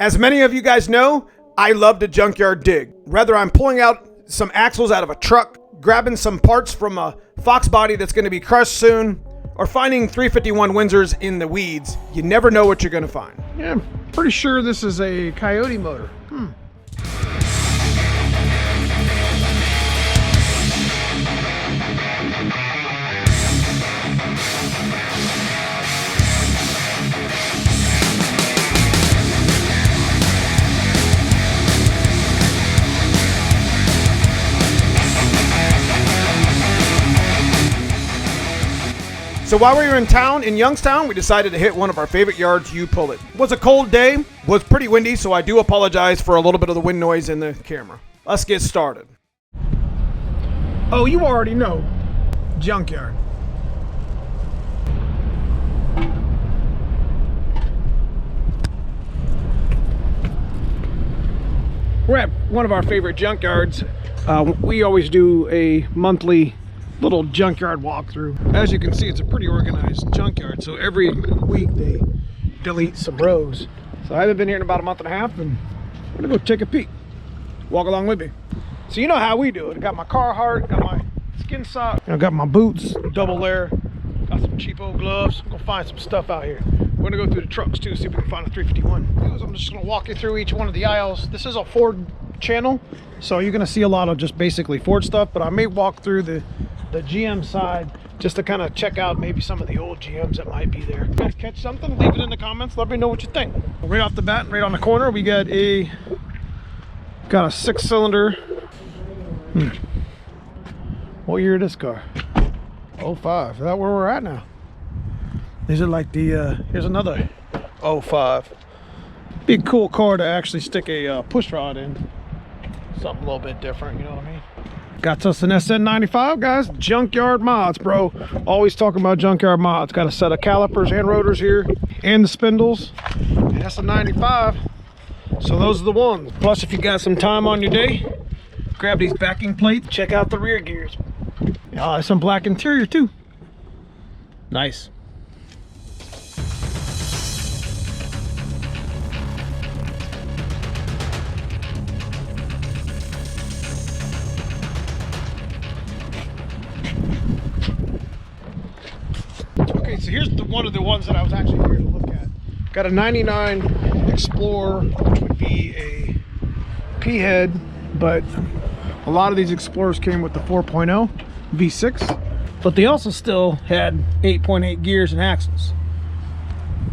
As many of you guys know, I love to junkyard dig. Whether I'm pulling out some axles out of a truck, grabbing some parts from a foxbody that's going to be crushed soon, or finding 351 Windsors in the weeds, you never know what you're going to find. Yeah, I'm pretty sure this is a Coyote motor. So while we were in town, in Youngstown, we decided to hit one of our favorite yards, You Pull It. It was a cold day, was pretty windy, so I do apologize for a little bit of the wind noise in the camera. Let's get started. Oh, you already know. Junkyard. We're at one of our favorite junkyards. We always do a monthly little junkyard walkthrough. As you can see, it's a pretty organized junkyard, so every week they delete some rows. So I haven't been here in about a month and a half, and I'm gonna go take a peek. Walk along with me. So you know how we do it. I got my Carhartt, got my skin sock, I got my boots, double layer, got some cheapo gloves. I'm gonna find some stuff out here. We're gonna go through the trucks too, see if we can find a 351. I'm just gonna walk you through each one of the aisles. This is a Ford channel, so you're gonna see a lot of just basically Ford stuff, but I may walk through the GM side just to kind of check out maybe some of the old GMs that might be there. If you guys catch something, leave it in the comments, let me know what you think. Right off the bat, right on the corner, we got a 6-cylinder. What year is this car? 05. Is that where we're at now? These are like the here's another 05. Big cool car to actually stick a push rod in. Something a little bit different, you know what I mean? Got us an SN95, guys. Junkyard mods, bro. Always talking about junkyard mods. Got a set of calipers and rotors here, and the spindles. And that's a 95. So those are the ones. Plus, if you got some time on your day, grab these backing plates. Check out the rear gears. Oh, there's some black interior too. Nice. Okay, so here's one of the ones that I was actually here to look at. Got a 99 Explorer, which would be a P-head, but a lot of these Explorers came with the 4.0 V6, but they also still had 8.8 gears and axles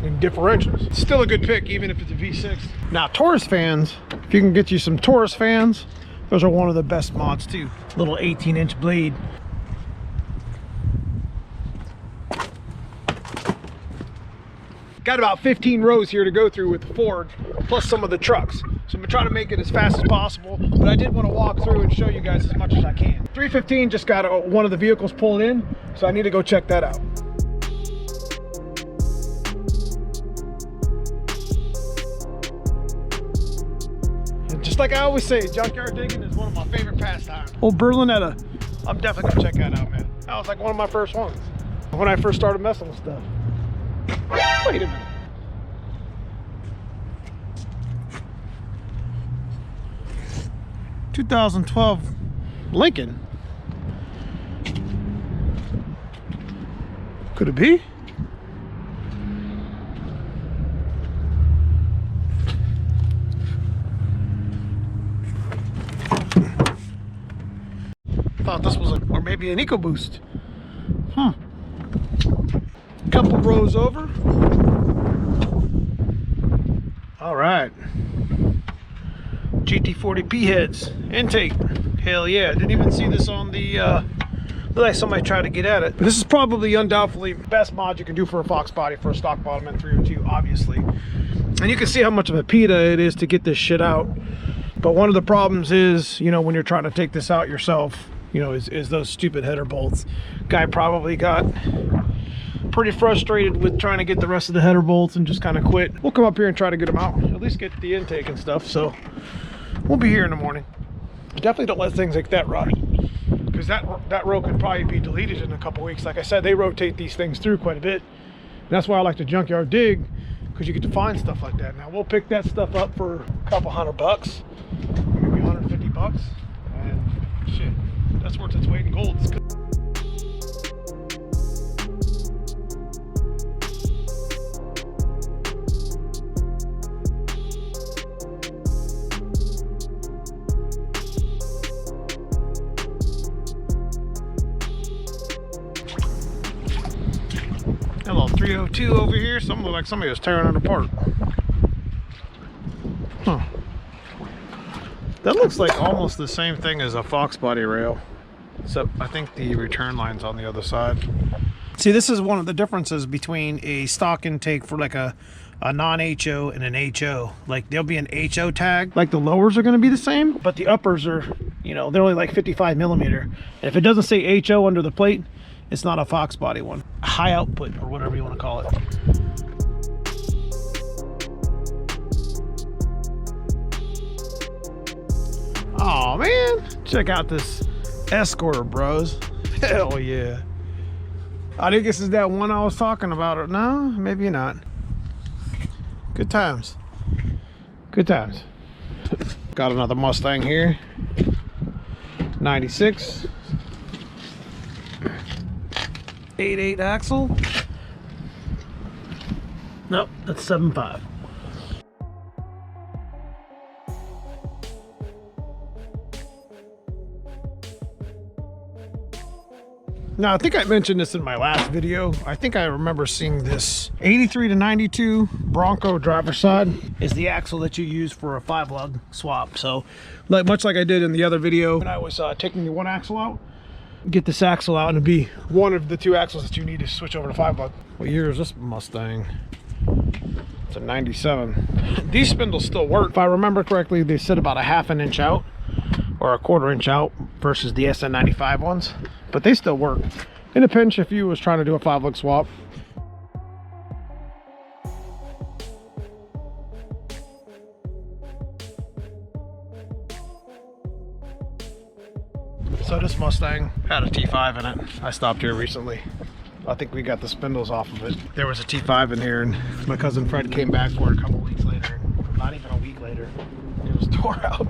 and differentials. Still a good pick, even if it's a V6. Now, Taurus fans, if you can get you some Taurus fans, those are one of the best mods too. Little 18-inch blade. Got about 15 rows here to go through with the Ford, plus some of the trucks. So I'm gonna try to make it as fast as possible, but I did want to walk through and show you guys as much as I can. 315 just got one of the vehicles pulled in, so I need to go check that out. And just like I always say, junkyard digging is one of my favorite pastimes. Old Berlinetta, I'm definitely gonna check that out, man. That was like one of my first ones when I first started messing with stuff. Wait a minute. '12 Lincoln. Could it be? Thought this was or maybe an EcoBoost. Couple rows over. All right. GT40 heads intake. Hell yeah! Didn't even see this on the. Looked like somebody tried to get at it. But this is probably undoubtedly the best mod you can do for a fox body, for a stock bottom and 302, obviously. And you can see how much of a PETA it is to get this shit out. But one of the problems is, you know, when you're trying to take this out yourself, you know, is those stupid header bolts. Guy probably got pretty frustrated with trying to get the rest of the header bolts and just kind of quit. We'll come up here and try to get them out, at least get the intake and stuff. So we'll be here in the morning. Definitely don't let things like that rot, because that row could probably be deleted in a couple weeks. Like I said, they rotate these things through quite a bit. And that's why I like to junkyard dig, because you get to find stuff like that. Now we'll pick that stuff up for a couple $100, maybe $150, and shit, that's worth its weight in gold. A little 302 over here. Something look like somebody was tearing it apart. Huh. That looks like almost the same thing as a foxbody rail, except I think the return line's on the other side. See, this is one of the differences between a stock intake for like a non-HO and an HO. Like there'll be an HO tag. Like the lowers are going to be the same, but the uppers are, you know, they're only like 55 millimeter. And if it doesn't say HO under the plate, it's not a foxbody one. High output, or whatever you want to call it. Oh man, check out this Escorter, bros. Hell yeah. I think this is that one I was talking about. No, maybe not. Good times. Good times. Got another Mustang here. 96. 8.8 axle. Nope, that's 7.5. Now, I think I mentioned this in my last video. I think I remember seeing this 83 to 92 Bronco driver's side is the axle that you use for a 5-lug swap. So, much like I did in the other video when I was taking the one axle out, get this axle out and it'd be one of the two axles that you need to switch over to 5-lug. What year is this Mustang? It's a 97. These spindles still work. If I remember correctly, they sit about a ½ an inch out or a ¼ inch out versus the SN95 ones, but they still work. In a pinch, if you was trying to do a 5-lug swap. So this Mustang had a T5 in it. I stopped here recently. I think we got the spindles off of it. There was a T5 in here, and my cousin Fred came back for it a couple weeks later. Not even a week later. It was tore out.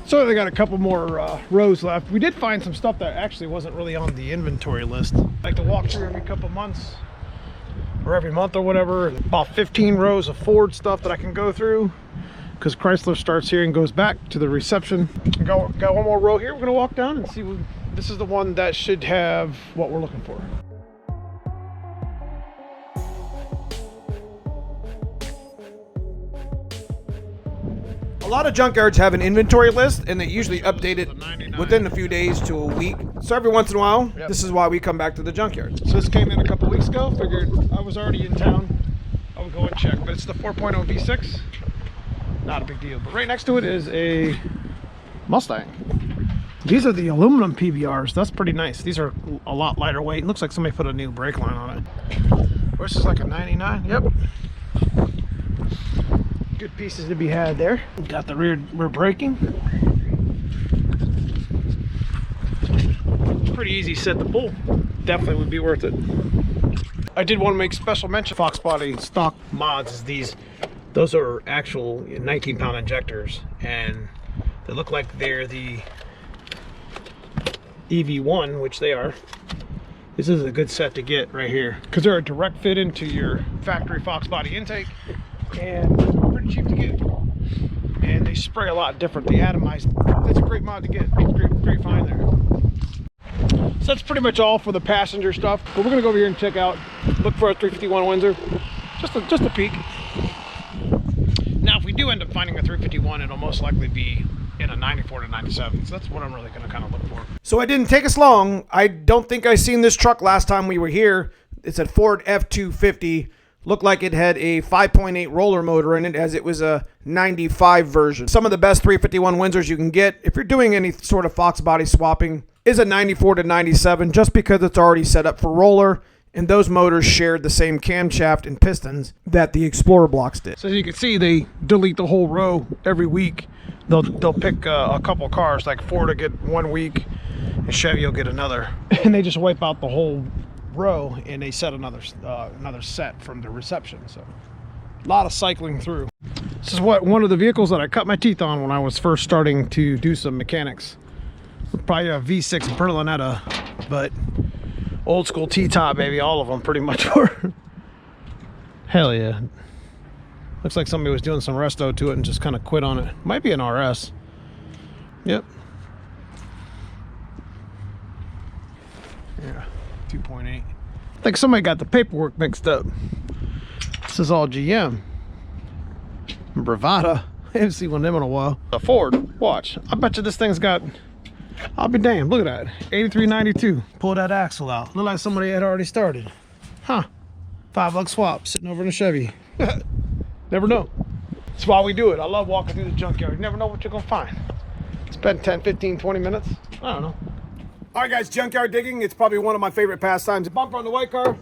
So they got a couple more rows left. We did find some stuff that actually wasn't really on the inventory list. I like to walk through every couple months. Or every month or whatever. About 15 rows of Ford stuff that I can go through, because Chrysler starts here and goes back to the reception. Got one more row here. We're gonna walk down and see what, this is the one that should have what we're looking for. A lot of junkyards have an inventory list, and they usually update it within a few days to a week. So every once in a while, This is why we come back to the junkyard. So this came in a couple weeks ago. Figured I was already in town, I would go and check. But it's the 4.0 V6. Not a big deal. But right next to it is a Mustang. These are the aluminum PBRs. That's pretty nice. These are a lot lighter weight. It looks like somebody put a new brake line on it. This is like a 99. Yep. Good pieces to be had there. Got the rear braking. Pretty easy set to pull. Definitely would be worth it. I did want to make special mention. Foxbody stock mods is these. Those are actual 19-pound injectors, and they look like they're the EV1, which they are. This is a good set to get right here because they're a direct fit into your factory Foxbody intake, and pretty cheap to get. And they spray a lot different. They atomize. That's a great mod to get. Great find there. So that's pretty much all for the passenger stuff. But we're gonna go over here and check out, look for a 351 Windsor, just a peek. Now, if we do end up finding a 351, it'll most likely be in a 94 to 97. So that's what I'm really gonna kind of look for. So it didn't take us long. I don't think I seen this truck last time we were here. It's a Ford F-250. Looked like it had a 5.8 roller motor in it, as it was a 95 version. Some of the best 351 Windsors you can get, if you're doing any sort of Fox body swapping, is a 94 to 97, just because it's already set up for roller. and those motors shared the same camshaft and pistons that the Explorer blocks did. So as you can see, they delete the whole row every week. They'll pick a couple cars, like Ford will get 1 week and Chevy will get another, and they just wipe out the whole row and they set another set from the reception. So a lot of cycling through. This is one of the vehicles that I cut my teeth on when I was first starting to do some mechanics. Probably a V6 Berlinetta, but old school T-top, baby. All of them pretty much were. Hell yeah. Looks like somebody was doing some resto to it and just kind of quit on it. Might be an RS. Yep. Yeah, 2.8. I think somebody got the paperwork mixed up. This is all GM. Bravada. I haven't seen one of them in a while. A Ford. Watch. I bet you this thing's got... I'll be damned. Look at that. 8392. Pull that axle out. Look like somebody had already started. Huh. $5 swap sitting over in a Chevy. Never know. That's why we do it. I love walking through the junkyard. You never know what you're going to find. Spend 10, 15, 20 minutes. I don't know. All right, guys, junkyard digging. It's probably one of my favorite pastimes. A bumper on the white car.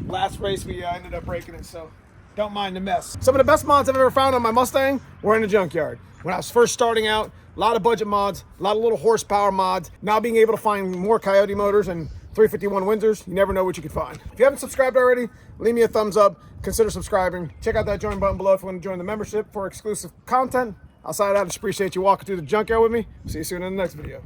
Last race, we ended up breaking it, so don't mind the mess. Some of the best mods I've ever found on my Mustang were in the junkyard. When I was first starting out, a lot of budget mods, a lot of little horsepower mods. Now being able to find more Coyote motors and 351 Windsors, you never know what you could find. If you haven't subscribed already, leave me a thumbs up. Consider subscribing. Check out that join button below if you want to join the membership for exclusive content. Outside of that, I just appreciate you walking through the junkyard with me. See you soon in the next video.